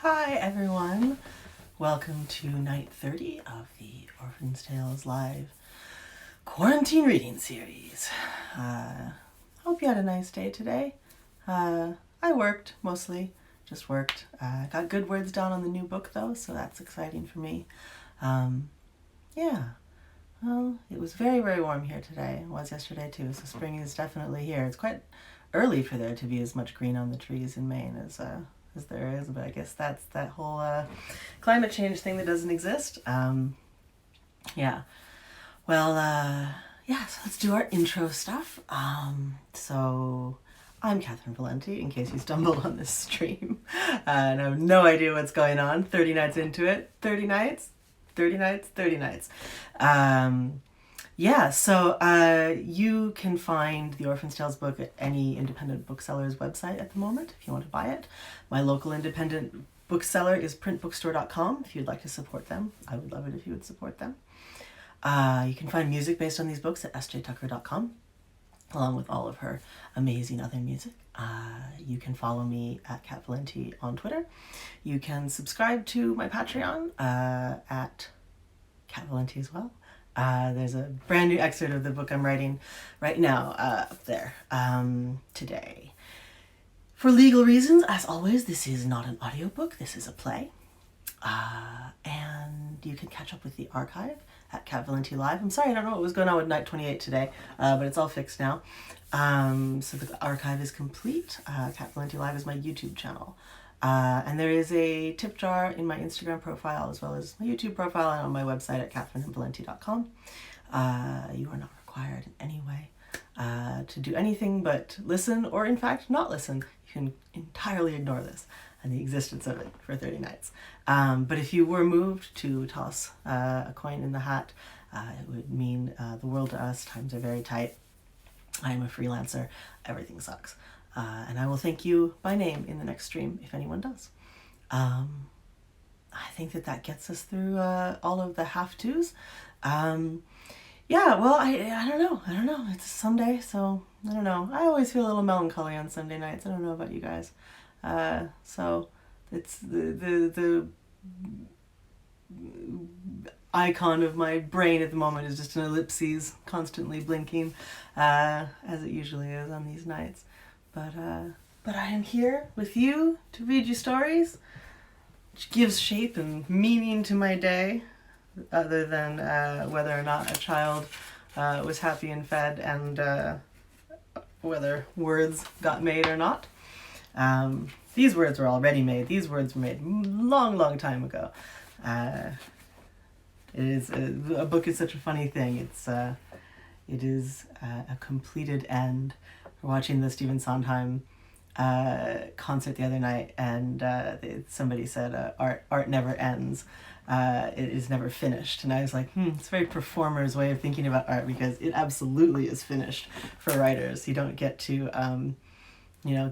Hi everyone, welcome to night 30 of the Orphan's Tales live quarantine reading series. Hope you had a nice day today. I worked, mostly, just worked. Got good words down on the new book though, so that's exciting for me. Yeah, well, it was very, very warm here today. It was yesterday too, so spring is definitely here. It's quite early for there to be as much green on the trees in Maine as there is, but I guess that's that whole climate change thing that doesn't exist. Yeah. Well, yeah, so let's do our intro stuff. So I'm Catherine Valenti, in case you stumbled on this stream and have no idea what's going on. 30 nights into it. 30 nights? 30 nights? 30 nights. Yeah, so you can find the Orphan's Tales book at any independent bookseller's website at the moment if you want to buy it. My local independent bookseller is printbookstore.com if you'd like to support them. I would love it if you would support them. You can find music based on these books at sjtucker.com, along with all of her amazing other music. You can follow me at Cat Valenti on Twitter. You can subscribe to my Patreon at Cat Valenti as well. There's a brand new excerpt of the book I'm writing right now up there today. For legal reasons, as always, this is not an audiobook, this is a play. And you can catch up with the archive at Cat Valenti Live. I'm sorry, I don't know what was going on with Night 28 today, but it's all fixed now. So the archive is complete. Cat Valenti Live is my YouTube channel. And there is a tip jar in my Instagram profile as well as my YouTube profile and on my website at catherinevalenti.com. You are not required in any way to do anything but listen or in fact not listen. You can entirely ignore this and the existence of it for 30 nights. But if you were moved to toss a coin in the hat, it would mean the world to us. Times are very tight. I am a freelancer. Everything sucks. And I will thank you by name in the next stream if anyone does. I think that gets us through all of the have-tos. Yeah, well, I don't know. It's a Sunday, so I don't know. I always feel a little melancholy on Sunday nights. I don't know about you guys. So it's the icon of my brain at the moment is just an ellipses constantly blinking, as it usually is on these nights. But I am here with you to read you stories, which gives shape and meaning to my day, other than whether or not a child was happy and fed and whether words got made or not. These words were already made. These words were made long, long time ago. It is a book is such a funny thing. It is a completed end. We're watching the Stephen Sondheim concert the other night, and somebody said, art never ends. It is never finished. And I was like, it's a very performer's way of thinking about art, because it absolutely is finished for writers. You don't get to,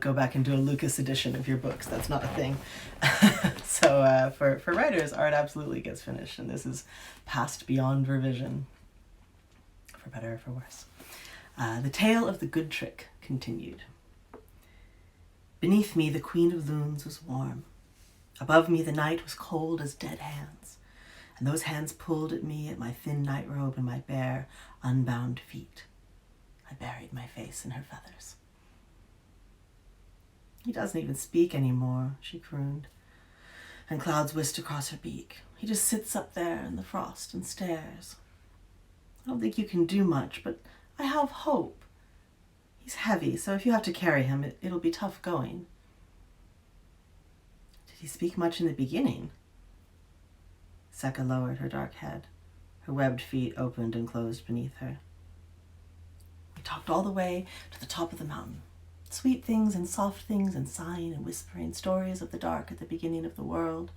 go back and do a Lucas edition of your books. That's not a thing. So for writers, art absolutely gets finished, and this is passed beyond revision, for better or for worse. The Tale of the Good Trick continued. Beneath me the Queen of Loons was warm. Above me the night was cold as dead hands, and those hands pulled at me at my thin nightrobe and my bare, unbound feet. I buried my face in her feathers. He doesn't even speak anymore, she crooned, and clouds whisked across her beak. He just sits up there in the frost and stares. I don't think you can do much, but I have hope. He's heavy, so if you have to carry him, it'll be tough going. Did he speak much in the beginning? Seka lowered her dark head. Her webbed feet opened and closed beneath her. We talked all the way to the top of the mountain. Sweet things and soft things and sighing and whispering, stories of the dark at the beginning of the world,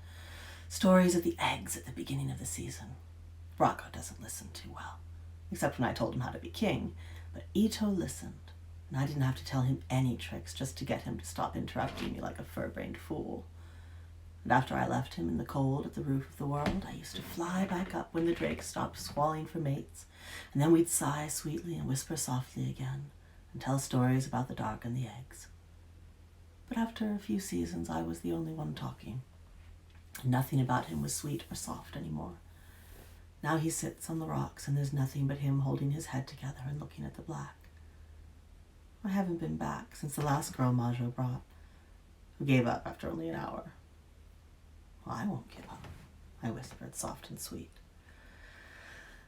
stories of the eggs at the beginning of the season. Rocco doesn't listen too well, except when I told him how to be king, but Ito listened, and I didn't have to tell him any tricks just to get him to stop interrupting me like a fur-brained fool. And after I left him in the cold at the roof of the world, I used to fly back up when the drakes stopped squalling for mates, and then we'd sigh sweetly and whisper softly again, and tell stories about the dark and the eggs. But after a few seasons, I was the only one talking. And nothing about him was sweet or soft anymore. Now he sits on the rocks, and there's nothing but him holding his head together and looking at the black. I haven't been back since the last girl Majo brought, who gave up after only an hour. Well, I won't give up, I whispered, soft and sweet.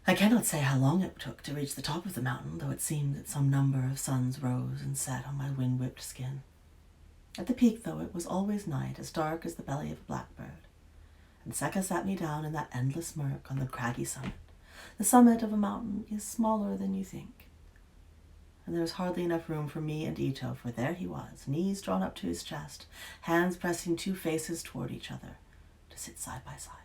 I cannot say how long it took to reach the top of the mountain, though it seemed that some number of suns rose and set on my wind-whipped skin. At the peak, though, it was always night, as dark as the belly of a blackbird. And Seka sat me down in that endless murk on the craggy summit. The summit of a mountain is smaller than you think. And there was hardly enough room for me and Ito, for there he was, knees drawn up to his chest, hands pressing two faces toward each other, to sit side by side.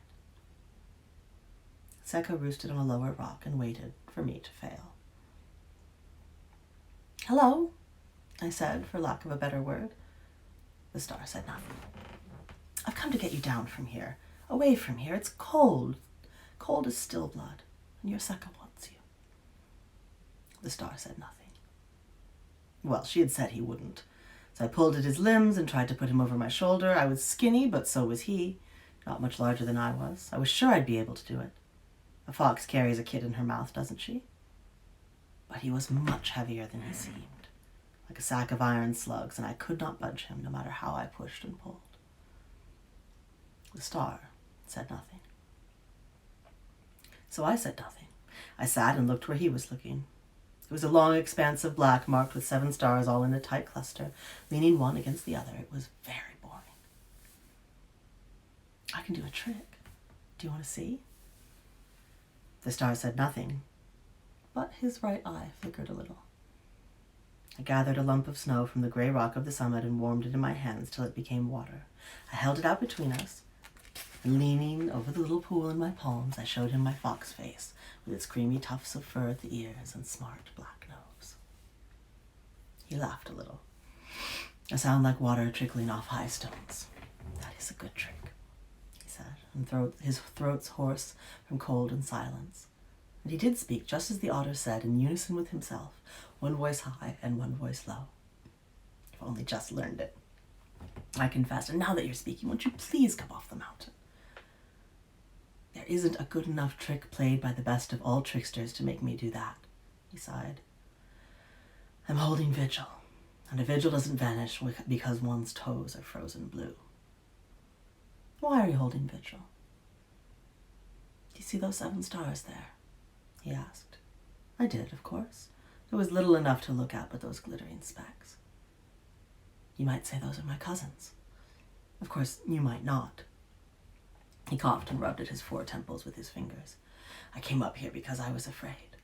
Seka roosted on a lower rock and waited for me to fail. "Hello," I said, for lack of a better word. The star said nothing. "I've come to get you down from here, away from here. It's cold, cold as still blood, and your Seka wants you." The star said nothing. Well, she had said he wouldn't. So I pulled at his limbs and tried to put him over my shoulder. I was skinny, but so was he, not much larger than I was. I was sure I'd be able to do it. A fox carries a kid in her mouth, doesn't she? But he was much heavier than he seemed, like a sack of iron slugs, and I could not budge him, no matter how I pushed and pulled. The star said nothing. So I said nothing. I sat and looked where he was looking. It was a long expanse of black, marked with 7 stars, all in a tight cluster, leaning one against the other. It was very boring. "I can do a trick. Do you want to see?" The star said nothing, but his right eye flickered a little. I gathered a lump of snow from the gray rock of the summit and warmed it in my hands till it became water. I held it out between us, and leaning over the little pool in my palms, I showed him my fox face, with its creamy tufts of fur at the ears and smart black nose. He laughed a little, a sound like water trickling off high stones. "That is a good trick," he said, and his throat's hoarse from cold and silence. And he did speak, just as the otter said, in unison with himself, one voice high and one voice low. "I've only just learned it," I confessed. "And now that you're speaking, won't you please come off the mountain? There isn't a good enough trick played by the best of all tricksters to make me do that," he sighed. "I'm holding vigil, and a vigil doesn't vanish because one's toes are frozen blue." "Why are you holding vigil?" "Do you see those 7 stars there?" he asked. I did, of course. There was little enough to look at but those glittering specks. "You might say those are my cousins. Of course, you might not." He coughed and rubbed at his 4 temples with his fingers. "I came up here because I was afraid.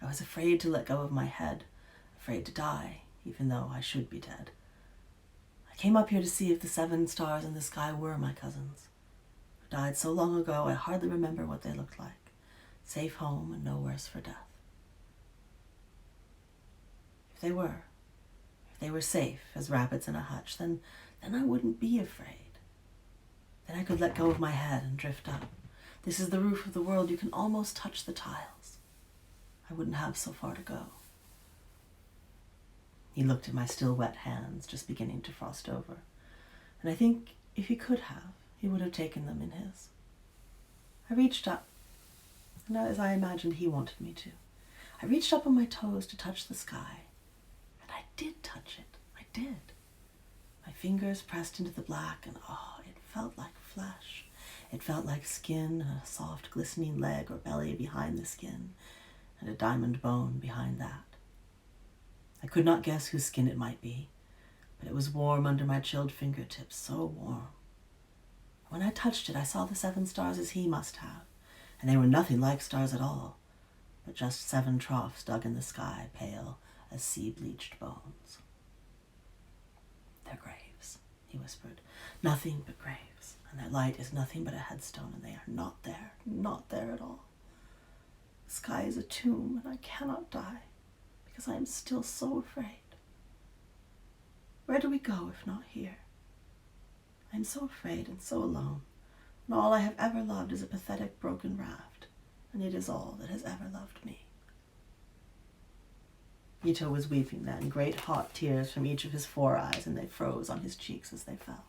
I was afraid to let go of my head, afraid to die, even though I should be dead. I came up here to see if the 7 stars in the sky were my cousins, who died so long ago I hardly remember what they looked like, safe home and no worse for death. If they were safe as rabbits in a hutch, then I wouldn't be afraid. Then I could let go of my head and drift up. This is the roof of the world. You can almost touch the tiles. I wouldn't have so far to go." He looked at my still wet hands, just beginning to frost over, and I think if he could have, he would have taken them in his. I reached up, and as I imagined he wanted me to, I reached up on my toes to touch the sky, and I did touch it. I did. My fingers pressed into the black, and it felt like flesh. It felt like skin, a soft glistening leg or belly behind the skin, and a diamond bone behind that. I could not guess whose skin it might be, but it was warm under my chilled fingertips, so warm. When I touched it, I saw the 7 stars as he must have, and they were nothing like stars at all, but just 7 troughs dug in the sky, pale as sea-bleached bones. "They're graves," he whispered. "Nothing but graves, and their light is nothing but a headstone, and they are not there at all. The sky is a tomb, and I cannot die, because I am still so afraid. Where do we go if not here? I am so afraid and so alone, and all I have ever loved is a pathetic broken raft, and it is all that has ever loved me." Ito was weeping then, great hot tears from each of his 4 eyes, and they froze on his cheeks as they fell.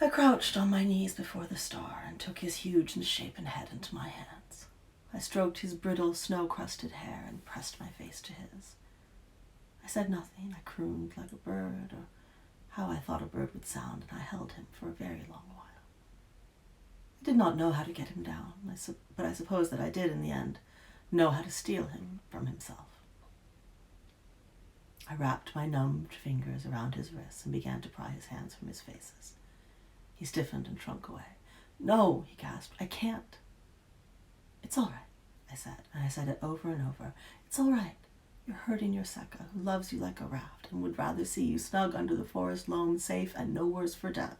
I crouched on my knees before the star and took his huge misshapen head into my hands. I stroked his brittle, snow-crusted hair and pressed my face to his. I said nothing. I crooned like a bird, or how I thought a bird would sound, and I held him for a very long while. I did not know how to get him down, but I suppose that I did, in the end, know how to steal him from himself. I wrapped my numbed fingers around his wrists and began to pry his hands from his faces. He stiffened and shrunk away. "No," he gasped, "I can't." "It's all right," I said, and I said it over and over. "It's all right. You're hurting your Sekka, who loves you like a raft and would rather see you snug under the forest loam, safe and no worse for death,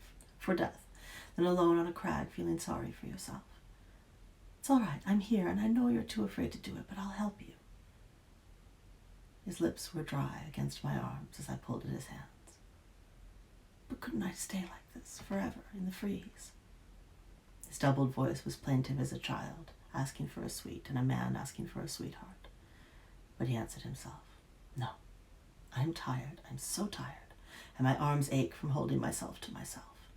than alone on a crag feeling sorry for yourself. It's all right. I'm here, and I know you're too afraid to do it, but I'll help you." His lips were dry against my arms as I pulled at his hands. But couldn't I stay like this forever in the freeze? His doubled voice was plaintive as a child asking for a sweet and a man asking for a sweetheart. But he answered himself. "No, I'm tired. I'm so tired, and my arms ache from holding myself to myself."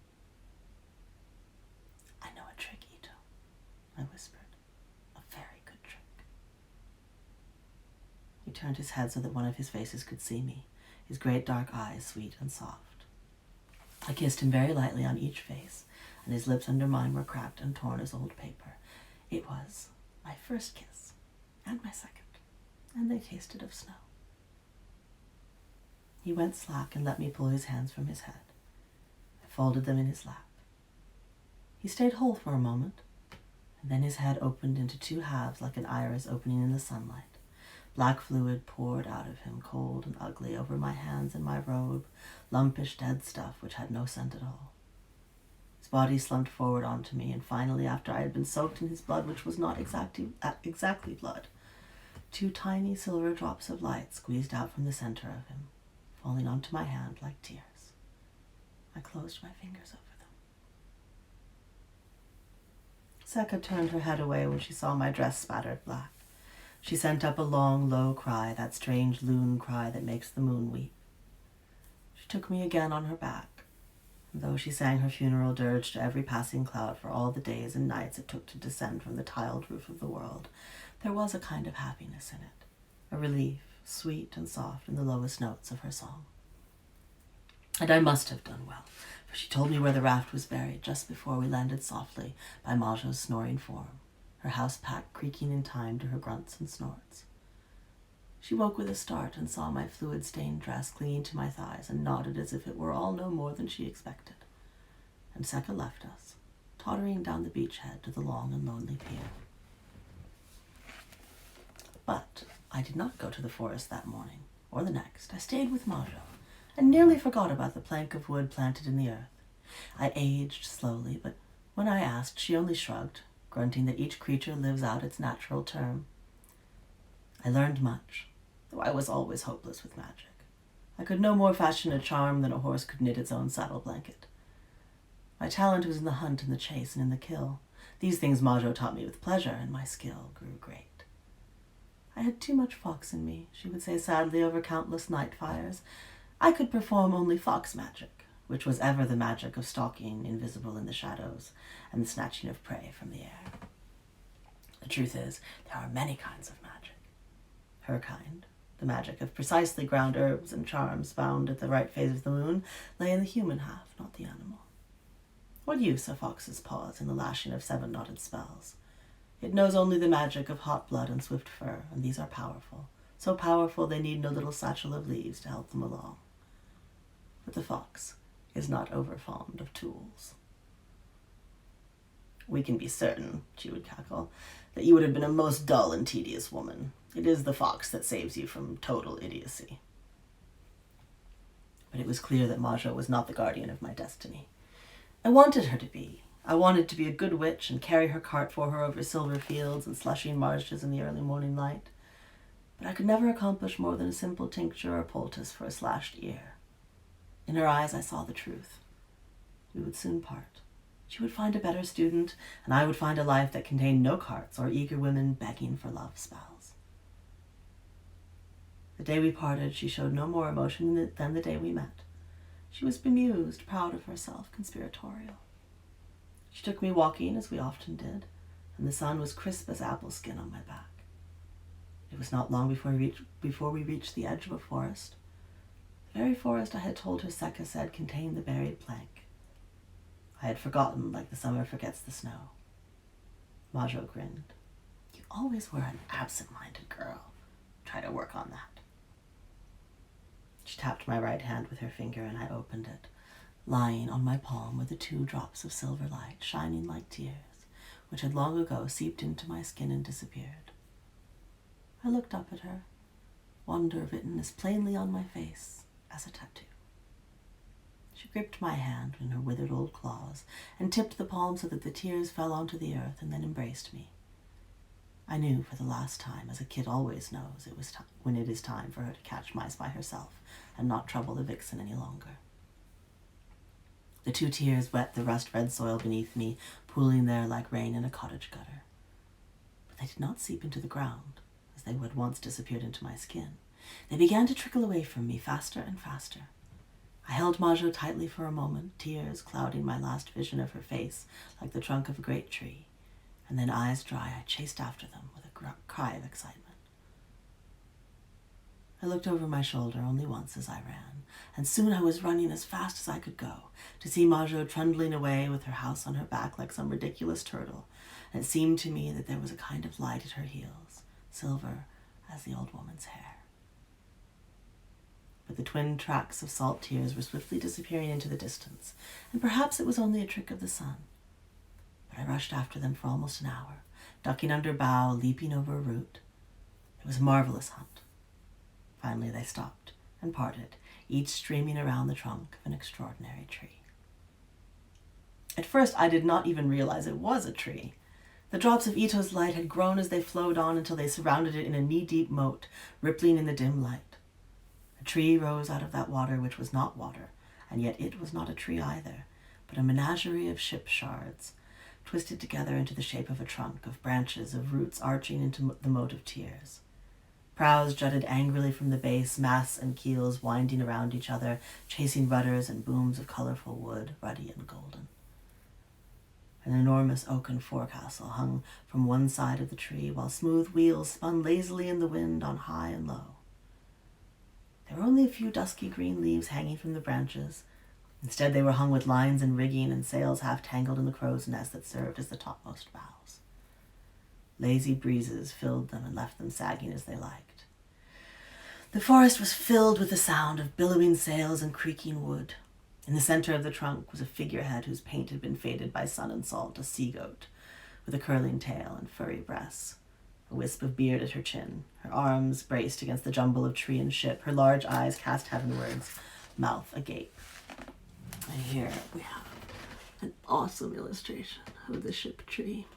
"I know a trick, Ito," I whispered. "A very good trick." He turned his head so that one of his faces could see me, his great dark eyes sweet and soft. I kissed him very lightly on each face, and his lips under mine were cracked and torn as old paper. It was my first kiss, and my second, and they tasted of snow. He went slack and let me pull his hands from his head. I folded them in his lap. He stayed whole for a moment, and then his head opened into two halves like an iris opening in the sunlight. Black fluid poured out of him, cold and ugly, over my hands and my robe, lumpish dead stuff which had no scent at all. His body slumped forward onto me, and finally, after I had been soaked in his blood, which was not exactly blood, two tiny silver drops of light squeezed out from the center of him, falling onto my hand like tears. I closed my fingers over them. Sekka turned her head away when she saw my dress spattered black. She sent up a long, low cry, that strange loon cry that makes the moon weep. She took me again on her back, and though she sang her funeral dirge to every passing cloud for all the days and nights it took to descend from the tiled roof of the world, there was a kind of happiness in it, a relief, sweet and soft in the lowest notes of her song. And I must have done well, for she told me where the raft was buried just before we landed softly by Majo's snoring form, her house pack creaking in time to her grunts and snorts. She woke with a start and saw my fluid-stained dress clinging to my thighs and nodded as if it were all no more than she expected. And Sekka left us, tottering down the beachhead to the long and lonely pier. But I did not go to the forest that morning, or the next. I stayed with Majo, and nearly forgot about the plank of wood planted in the earth. I aged slowly, but when I asked, she only shrugged, grunting that each creature lives out its natural term. I learned much, though I was always hopeless with magic. I could no more fashion a charm than a horse could knit its own saddle blanket. My talent was in the hunt and the chase and in the kill. These things Majo taught me with pleasure, and my skill grew great. I had too much fox in me, she would say sadly over countless night fires. I could perform only fox magic, which was ever the magic of stalking invisible in the shadows and the snatching of prey from the air. The truth is, there are many kinds of magic. Her kind, the magic of precisely ground herbs and charms found at the right phase of the moon, lay in the human half, not the animal. What use are fox's paws in the lashing of 7-knotted spells? It knows only the magic of hot blood and swift fur, and these are powerful, so powerful they need no little satchel of leaves to help them along. But the fox is not over-fond of tools. "We can be certain," she would cackle, "that you would have been a most dull and tedious woman. It is the fox that saves you from total idiocy." But it was clear that Majo was not the guardian of my destiny. I wanted her to be. I wanted to be a good witch and carry her cart for her over silver fields and slushy marshes in the early morning light. But I could never accomplish more than a simple tincture or poultice for a slashed ear. In her eyes I saw the truth. We would soon part. She would find a better student, and I would find a life that contained no carts or eager women begging for love spells. The day we parted, she showed no more emotion than the day we met. She was bemused, proud of herself, conspiratorial. She took me walking, as we often did, and the sun was crisp as apple skin on my back. It was not long before we reached the edge of a forest, the very forest I had told her Seka said contained the buried plank. I had forgotten, like the summer forgets the snow. Majo grinned. You always were an absent-minded girl. Try to work on that. She tapped my right hand with her finger, and I opened it. Lying on my palm were the 2 drops of silver light, shining like tears, which had long ago seeped into my skin and disappeared. I looked up at her, wonder written as plainly on my face as a tattoo. She gripped my hand in her withered old claws and tipped the palm so that the tears fell onto the earth, and then embraced me. I knew for the last time, as a kid always knows, it was when it is time for her to catch mice by herself and not trouble the vixen any longer. The 2 tears wet the rust-red soil beneath me, pooling there like rain in a cottage gutter. But they did not seep into the ground, as they had once disappeared into my skin. They began to trickle away from me faster and faster. I held Majo tightly for a moment, tears clouding my last vision of her face like the trunk of a great tree, and then, eyes dry, I chased after them with a cry of excitement. I looked over my shoulder only once as I ran, and soon I was running as fast as I could go, to see Majo trundling away with her house on her back like some ridiculous turtle, and it seemed to me that there was a kind of light at her heels, silver as the old woman's hair. But the twin tracks of salt tears were swiftly disappearing into the distance, and perhaps it was only a trick of the sun. But I rushed after them for almost an hour, ducking under bough, leaping over a root. It was a marvelous hunt. Finally they stopped and parted, each streaming around the trunk of an extraordinary tree. At first I did not even realize it was a tree. The drops of Ito's light had grown as they flowed on until they surrounded it in a knee-deep moat, rippling in the dim light. A tree rose out of that water which was not water, and yet it was not a tree either, but a menagerie of ship shards, twisted together into the shape of a trunk, of branches, of roots arching into the moat of tears. Prows jutted angrily from the base, masts and keels winding around each other, chasing rudders and booms of colorful wood, ruddy and golden. An enormous oaken forecastle hung from one side of the tree, while smooth wheels spun lazily in the wind on high and low. There were only a few dusky green leaves hanging from the branches. Instead, they were hung with lines and rigging and sails half tangled in the crow's nest that served as the topmost boughs. Lazy breezes filled them and left them sagging as they liked. The forest was filled with the sound of billowing sails and creaking wood. In the center of the trunk was a figurehead whose paint had been faded by sun and salt, a sea-goat, with a curling tail and furry breasts, a wisp of beard at her chin, her arms braced against the jumble of tree and ship, her large eyes cast heavenwards, mouth agape. And here we have an awesome illustration of the ship tree.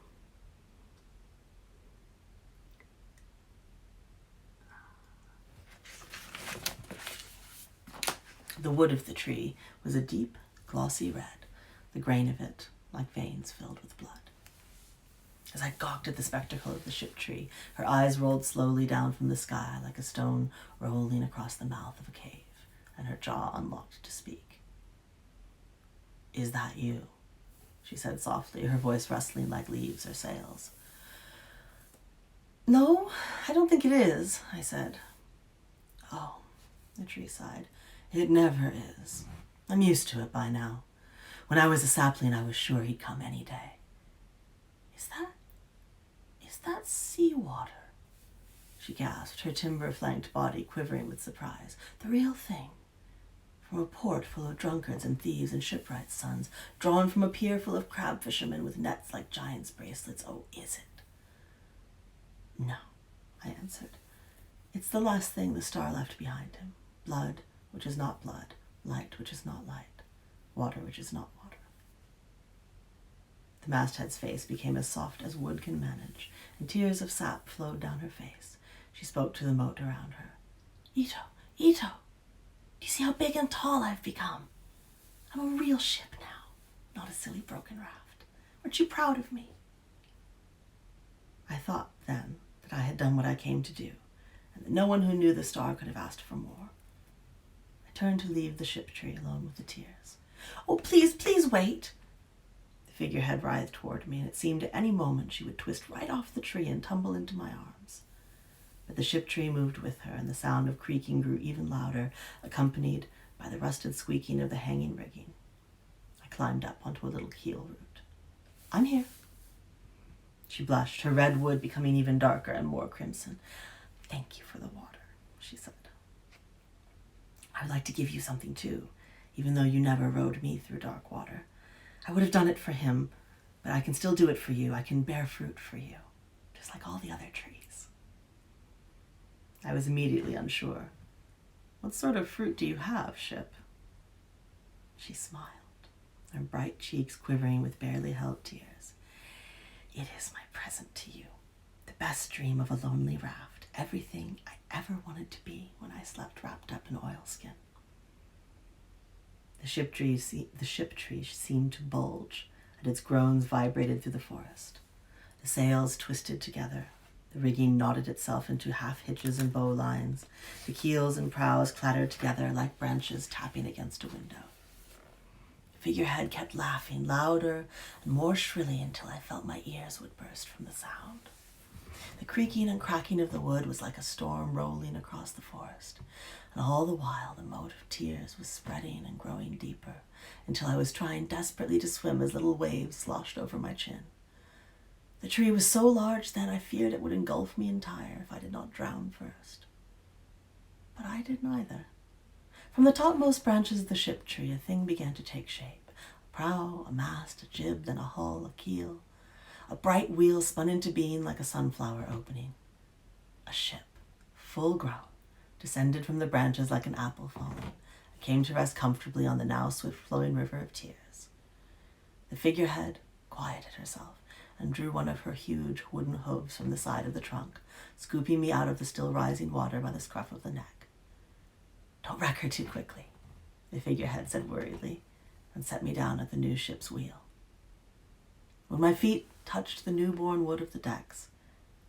The wood of the tree was a deep, glossy red, the grain of it like veins filled with blood. As I gawked at the spectacle of the ship tree, her eyes rolled slowly down from the sky like a stone rolling across the mouth of a cave, and her jaw unlocked to speak. "Is that you?" she said softly, her voice rustling like leaves or sails. "No, I don't think it is," I said. "Oh," the tree sighed. "It never is. I'm used to it by now. When I was a sapling, I was sure he'd come any day." Is that seawater?" she gasped, her timber-flanked body quivering with surprise. "The real thing? From a port full of drunkards and thieves and shipwrights' sons, drawn from a pier full of crab fishermen with nets like giants' bracelets. Oh, is it?" "No," I answered. "It's the last thing the star left behind him. Blood, which is not blood. Light, which is not light. Water, which is not water." The masthead's face became as soft as wood can manage, and tears of sap flowed down her face. She spoke to the moat around her. "Ito, Ito, do you see how big and tall I've become? I'm a real ship now, not a silly broken raft. Aren't you proud of me?" I thought then that I had done what I came to do, and that no one who knew the star could have asked for more. I turned to leave the ship tree alone with the tears. "Oh, please, please wait." The figurehead writhed toward me, and it seemed at any moment she would twist right off the tree and tumble into my arms. But the ship tree moved with her, and the sound of creaking grew even louder, accompanied by the rusted squeaking of the hanging rigging. I climbed up onto a little keel root. "I'm here." She blushed, her red wood becoming even darker and more crimson. "Thank you for the water," she said. "I would like to give you something too, even though you never rowed me through dark water. I would have done it for him, but I can still do it for you. I can bear fruit for you, just like all the other trees." I was immediately unsure. "What sort of fruit do you have, ship?" She smiled, her bright cheeks quivering with barely held tears. "It is my present to you, the best dream of a lonely raft, everything I ever wanted to be when I slept wrapped up in oilskin." The ship tree seemed to bulge, and its groans vibrated through the forest. The sails twisted together. The rigging knotted itself into half hitches and bow lines. The keels and prows clattered together like branches tapping against a window. The figurehead kept laughing louder and more shrilly until I felt my ears would burst from the sound. The creaking and cracking of the wood was like a storm rolling across the forest, and all the while the moat of tears was spreading and growing deeper until I was trying desperately to swim as little waves sloshed over my chin. The tree was so large then I feared it would engulf me entire if I did not drown first. But I did neither. From the topmost branches of the ship tree a thing began to take shape. A prow, a mast, a jib, then a hull, a keel. A bright wheel spun into being like a sunflower opening. A ship, full grown, descended from the branches like an apple falling, and came to rest comfortably on the now swift-flowing river of tears. The figurehead quieted herself and drew one of her huge wooden hooves from the side of the trunk, scooping me out of the still rising water by the scruff of the neck. "Don't wreck her too quickly," the figurehead said worriedly, and set me down at the new ship's wheel. When my feet touched the newborn wood of the decks,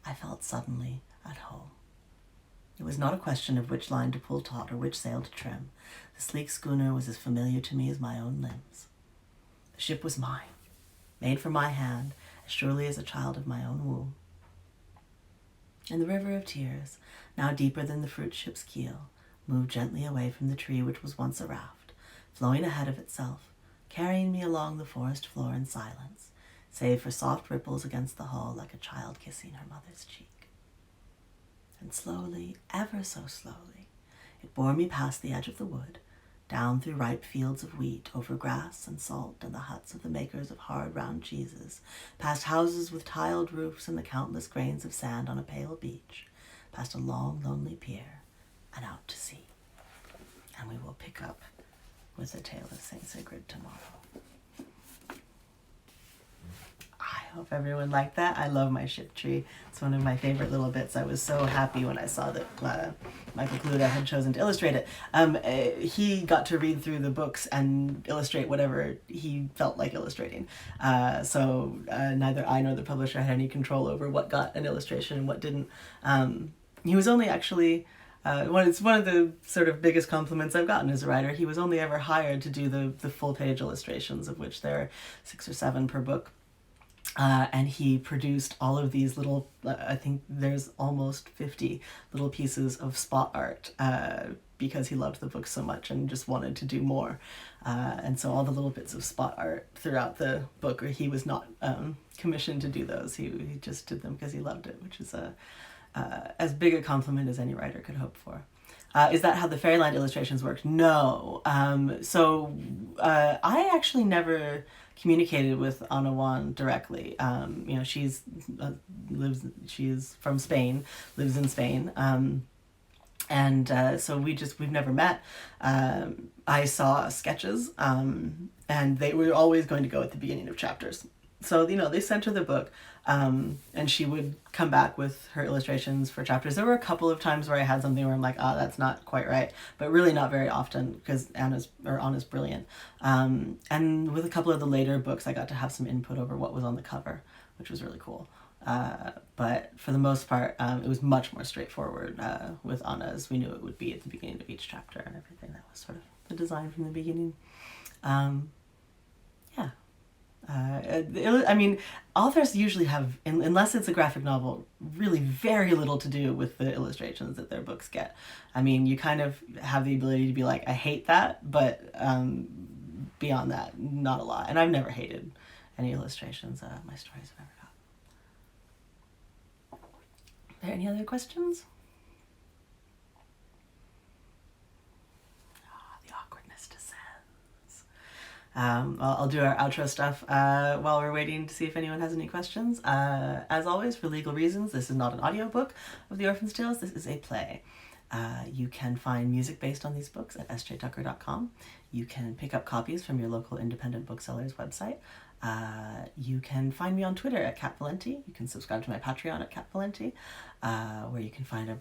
I felt suddenly at home. It was not a question of which line to pull taut or which sail to trim. The sleek schooner was as familiar to me as my own limbs. The ship was mine, made from my hand, as surely as a child of my own womb. And the river of tears, now deeper than the fruit ship's keel, moved gently away from the tree which was once a raft, flowing ahead of itself, carrying me along the forest floor in silence, save for soft ripples against the hull like a child kissing her mother's cheek. And slowly, ever so slowly, it bore me past the edge of the wood, down through ripe fields of wheat, over grass and salt and the huts of the makers of hard round cheeses, past houses with tiled roofs and the countless grains of sand on a pale beach, past a long, lonely pier, and out to sea. And we will pick up with the tale of St. Sigrid tomorrow. I hope everyone liked that. I love my ship tree. It's one of my favorite little bits. I was so happy when I saw that Michael Kaluta had chosen to illustrate it. He got to read through the books and illustrate whatever he felt like illustrating. So neither I nor the publisher had any control over what got an illustration and what didn't. He was only actually... it's one of the sort of biggest compliments I've gotten as a writer. He was only ever hired to do the full-page illustrations, of which there are 6 or 7 per book. And he produced all of these little, I think there's almost 50 little pieces of spot art because he loved the book so much and just wanted to do more. And so all the little bits of spot art throughout the book, or he was not commissioned to do those. He just did them because he loved it, which is as big a compliment as any writer could hope for. Is that how the Fairyland illustrations worked? No. I actually never communicated with Anawan directly. She's from Spain, lives in Spain. So we've never met. I saw sketches, and they were always going to go at the beginning of chapters. So, they sent her the book, and she would come back with her illustrations for chapters. There were a couple of times where I had something where I'm like, that's not quite right, but really not very often because Anna's brilliant. And with a couple of the later books, I got to have some input over what was on the cover, which was really cool. But for the most part, it was much more straightforward with Anna, as we knew it would be at the beginning of each chapter and everything. That was sort of the design from the beginning. Yeah. I mean, authors usually have, unless it's a graphic novel, really very little to do with the illustrations that their books get. I mean, you kind of have the ability to be like, I hate that, but beyond that, not a lot. And I've never hated any illustrations my stories have ever got. Are there any other questions? The awkwardness descends. I'll do our outro stuff while we're waiting to see if anyone has any questions. As always, for legal reasons, this is not an audiobook of The Orphan's Tales. This is a play. You can find music based on these books at sjtucker.com. You can pick up copies from your local independent bookseller's website. You can find me on Twitter at Cat Valenti. You can subscribe to my Patreon at Cat Valenti, where you can find a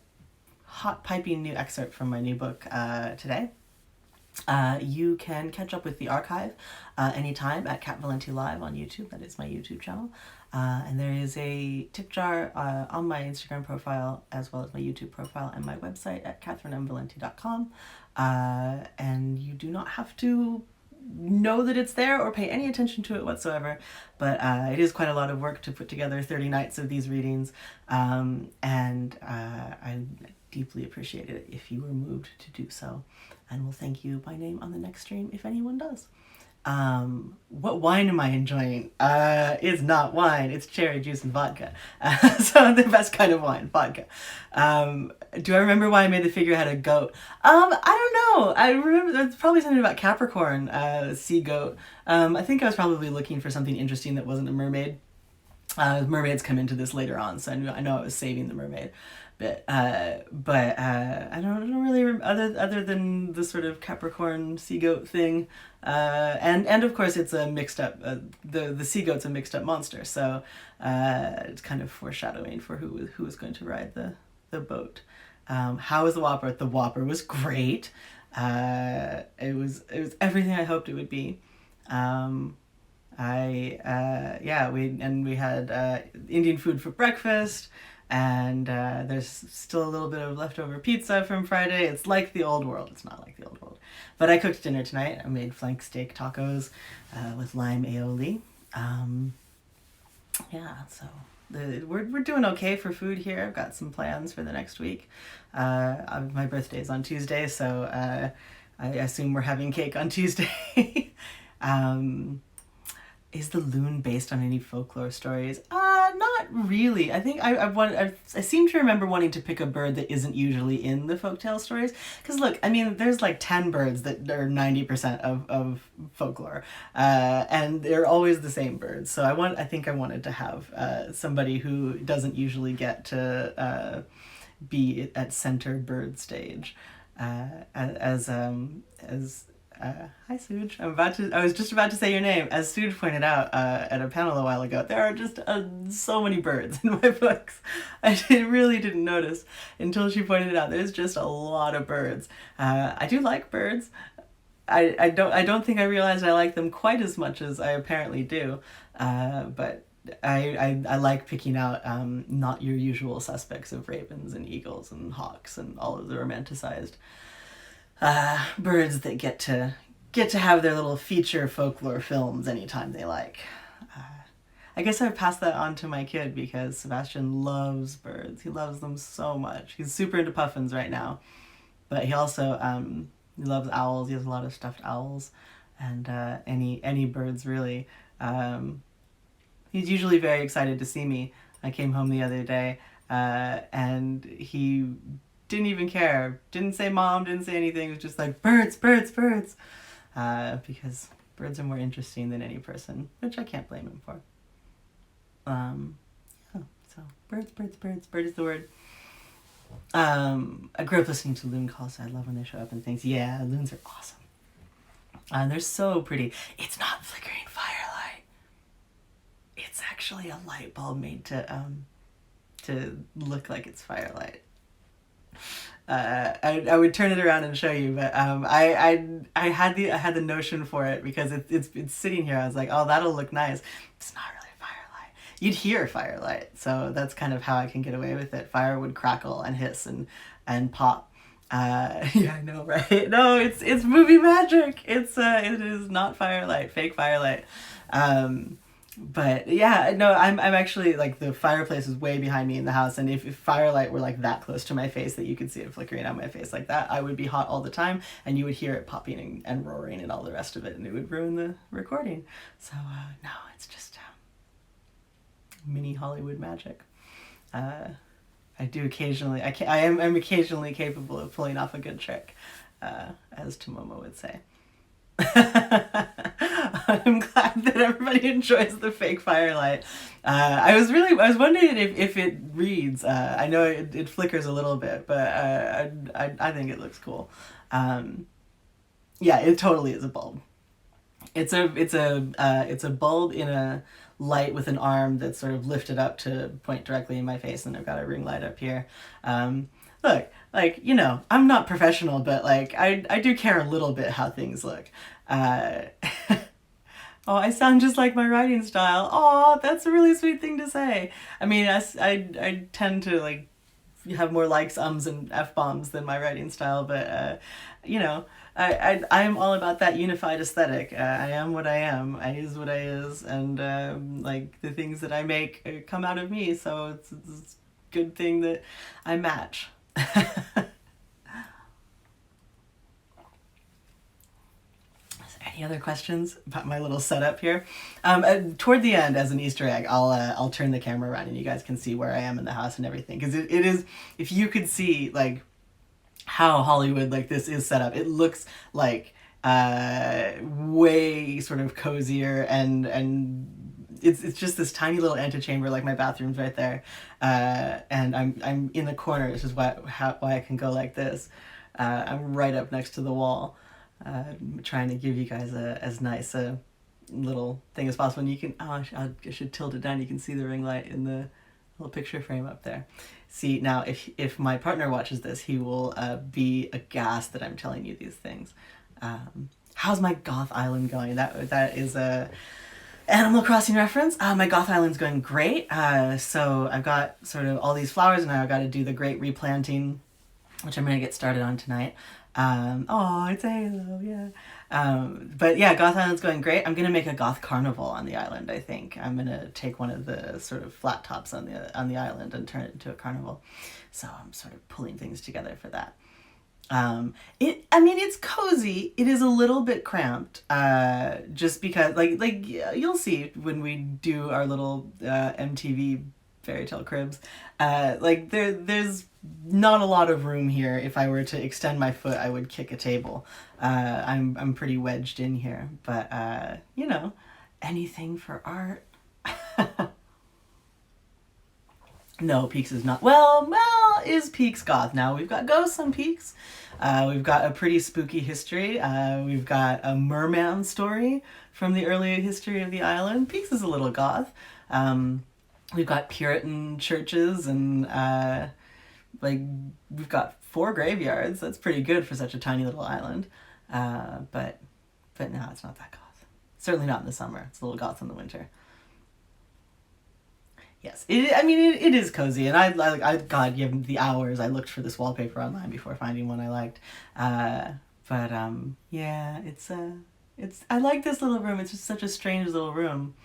hot piping new excerpt from my new book today. You can catch up with the archive anytime at Cat Valenti Live on YouTube. That is my YouTube channel. And there is a tip jar on my Instagram profile, as well as my YouTube profile and my website at catherinemvalenti.com. And you do not have to know that it's there or pay any attention to it whatsoever, but it is quite a lot of work to put together 30 nights of these readings, and I deeply appreciate it if you were moved to do so, and will thank you by name on the next stream if anyone does. What wine am I enjoying? It's not wine, it's cherry juice and vodka. So the best kind of wine, vodka. Do I remember why I made the figure had a goat? I don't know. I remember there's probably something about Capricorn, sea goat. I think I was probably looking for something interesting that wasn't a mermaid. Mermaids come into this later on, so I know I was saving the mermaid. But I don't really remember, other than the sort of Capricorn sea goat thing, and of course it's a mixed up, the sea goat's a mixed up monster, so it's kind of foreshadowing for who was going to ride the boat. How was the Whopper? The Whopper was great. It was everything I hoped it would be. We had Indian food for breakfast. And there's still a little bit of leftover pizza from Friday. It's like the old world. It's not like the old world. But I cooked dinner tonight. I made flank steak tacos with lime aioli. So we're doing okay for food here. I've got some plans for the next week. My birthday's on Tuesday, so I assume we're having cake on Tuesday. Is the loon based on any folklore stories? Not really. I think I seem to remember wanting to pick a bird that isn't usually in the folktale stories. Because look, I mean, there's like 10 birds that are 90% of folklore, and they're always the same birds. So I think I wanted to have somebody who doesn't usually get to be at center bird stage, hi Suj. I was just about to say your name. As Suj pointed out at a panel a while ago, there are just so many birds in my books. I really didn't notice until she pointed it out. There's just a lot of birds. I do like birds. I don't think I realized I like them quite as much as I apparently do. But I like picking out not your usual suspects of ravens and eagles and hawks and all of the romanticized birds that get to have their little feature folklore films anytime they like. I guess I've passed that on to my kid because Sebastian loves birds. He loves them so much. He's super into puffins right now, but he also he loves owls. He has a lot of stuffed owls, and any birds really. He's usually very excited to see me. I came home the other day, and he didn't even care. Didn't say mom, didn't say anything. It was just like, birds, birds, birds. Because birds are more interesting than any person, which I can't blame him for. So birds, birds, birds. Bird is the word. I grew up listening to loon calls, so I love when they show up and things. Yeah, loons are awesome. They're so pretty. It's not flickering firelight. It's actually a light bulb made to look like it's firelight. I would turn it around and show you, but I had the notion for it because it's sitting here. I was like, oh, that'll look nice. It's not really firelight. you'd hear firelight. So that's kind of how I can get away with it. Fire would crackle and hiss and pop. Yeah, I know, right? No, it's movie magic. It is not firelight, fake firelight. But yeah, no, I'm actually, like, the fireplace is way behind me in the house, and if firelight were like that close to my face that you could see it flickering on my face like that, I would be hot all the time, and you would hear it popping and roaring and all the rest of it, and it would ruin the recording. So no, it's just mini Hollywood magic. I do occasionally, I'm occasionally capable of pulling off a good trick, as Tomomo would say. I'm glad that everybody enjoys the fake firelight. I was wondering if it reads. I know it flickers a little bit, but I think it looks cool. Yeah, it totally is a bulb. It's a bulb in a light with an arm that's sort of lifted up to point directly in my face, and I've got a ring light up here. Look, like, you know, I'm not professional, but like I do care a little bit how things look. Oh, I sound just like my writing style. Oh, that's a really sweet thing to say. I mean, I tend to like have more likes, ums, and f-bombs than my writing style, but you know, I'm all about that unified aesthetic. I am what I am. I is what I is, and like the things that I make come out of me. So it's a good thing that I match. Any other questions about my little setup here? Toward the end, as an Easter egg, I'll turn the camera around and you guys can see where I am in the house and everything. Because it is, if you could see like how Hollywood like this is set up, it looks like way sort of cozier, and it's just this tiny little antechamber. Like my bathroom's right there, and I'm in the corner. This is why I can go like this. I'm right up next to the wall. Trying to give you guys as nice a little thing as possible. And you can, I should tilt it down. You can see the ring light in the little picture frame up there. See, now if my partner watches this, he will be aghast that I'm telling you these things. How's my Goth Island going? That is a Animal Crossing reference. My Goth Island's going great. So I've got sort of all these flowers, and I've got to do the great replanting, which I'm going to get started on tonight. Oh, it's Halo, yeah. But yeah, Goth Island's going great. I'm gonna make a Goth Carnival on the island, I think. I'm gonna take one of the sort of flat tops on the island and turn it into a carnival. So I'm sort of pulling things together for that. It's cozy. It is a little bit cramped, just because, like you'll see when we do our little MTV fairy tale cribs. Like there's not a lot of room here. If I were to extend my foot, I would kick a table. I'm pretty wedged in here, but you know, anything for art. No, Peaks is not. Well, is Peaks goth now? We've got ghosts on Peaks. We've got a pretty spooky history. We've got a merman story from the earlier history of the island. Peaks is a little goth. We've got Puritan churches, and like we've got 4 graveyards. That's pretty good for such a tiny little island. But no, it's not that goth. Certainly not in the summer. It's a little goth in the winter. Yes, it is cozy, and God, given the hours I looked for this wallpaper online before finding one I liked. Yeah, it's I like this little room. It's just such a strange little room.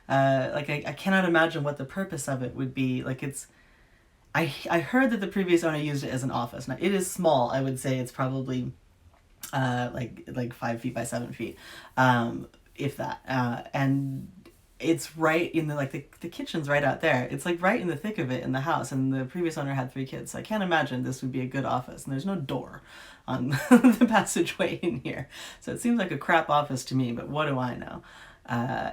Like I cannot imagine what the purpose of it would be. Like I heard that the previous owner used it as an office. Now it is small. I would say it's probably like 5 feet by 7 feet, if that. And it's right in the kitchen's right out there. It's like right in the thick of it in the house, and the previous owner had 3 kids, so I can't imagine this would be a good office. And there's no door on the passageway in here, so it seems like a crap office to me, but what do I know?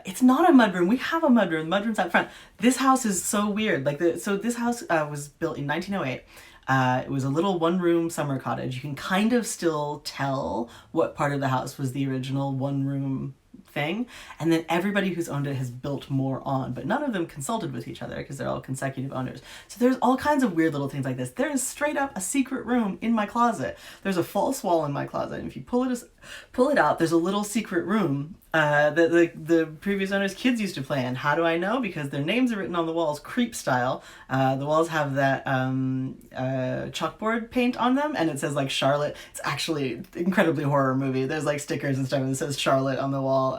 It's not a mudroom. We have a mudroom. The mudroom's out front. This house is so weird. So this house was built in 1908. It was a little 1-room summer cottage. You can kind of still tell what part of the house was the original 1-room thing, and then everybody who's owned it has built more on, but none of them consulted with each other because they're all consecutive owners. So there's all kinds of weird little things like this. There is straight up a secret room in my closet. There's a false wall in my closet, and if you pull it Pull it out. There's a little secret room that the previous owner's kids used to play in. How do I know? Because their names are written on the walls, creep style. The walls have that chalkboard paint on them, and it says like Charlotte. It's actually an incredibly horror movie. There's like stickers and stuff that says Charlotte on the wall.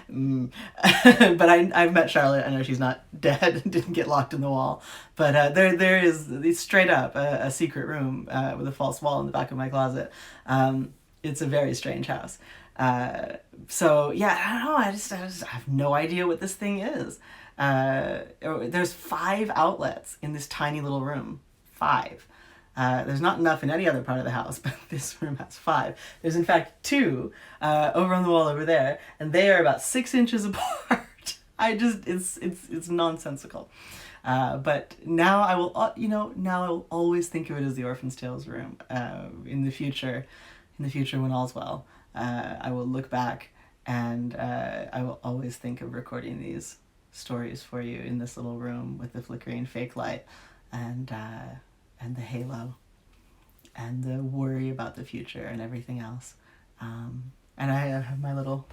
But I've met Charlotte. I know she's not dead. Didn't get locked in the wall. But there is straight up a secret room with a false wall in the back of my closet. It's a very strange house. So yeah, I don't know. I just have no idea what this thing is. There's 5 outlets in this tiny little room. 5. There's not enough in any other part of the house, but this room has 5. There's in fact 2 over on the wall over there, and they are about 6 inches apart. It's nonsensical. But now I will, now I will always think of it as the Orphan's Tales room. In the future when all's well, I will look back and I will always think of recording these stories for you in this little room with the flickering fake light and the halo and the worry about the future and everything else. And I have my little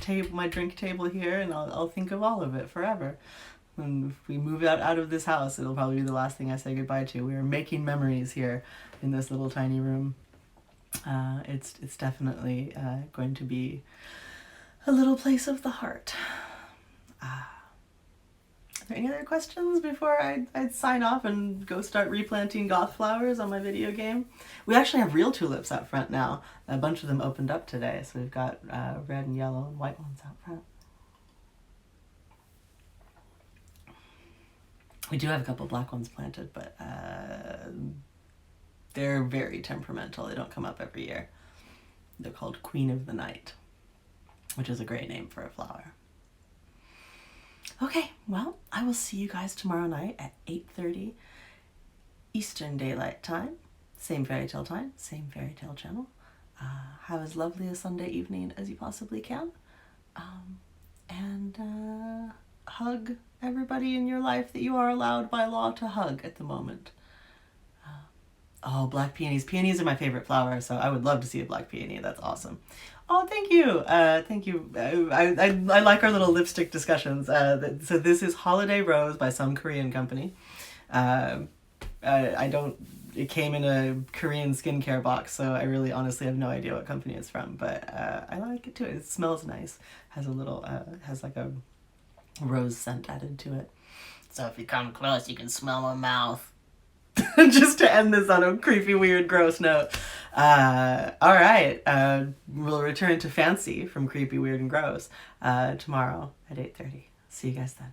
table, my drink table here, and I'll think of all of it forever. When if we move out of this house, it'll probably be the last thing I say goodbye to. We are making memories here in this little tiny room. It's definitely going to be a little place of the heart. Are there any other questions before I'd sign off and go start replanting goth flowers on my video game? We actually have real tulips out front now. A bunch of them opened up today, so we've got red and yellow and white ones out front. We do have a couple black ones planted, but they're very temperamental. They don't come up every year. They're called Queen of the Night, which is a great name for a flower. Okay, well, I will see you guys tomorrow night at 8:30 Eastern Daylight Time. Same fairy tale time, same fairy tale channel. Have as lovely a Sunday evening as you possibly can. And hug everybody in your life that you are allowed by law to hug at the moment. Oh, black peonies. Peonies are my favorite flower, so I would love to see a black peony. That's awesome. Oh, thank you. Thank you. I like our little lipstick discussions. So this is Holiday Rose by some Korean company. It came in a Korean skincare box, so I really honestly have no idea what company it's from, but I like it too. It smells nice. Has a little, has like a rose scent added to it. So if you come close, you can smell my mouth. Just to end this on a creepy, weird, gross note. Alright, we'll return to Fancy from Creepy, Weird, and Gross tomorrow at 8:30. See you guys then.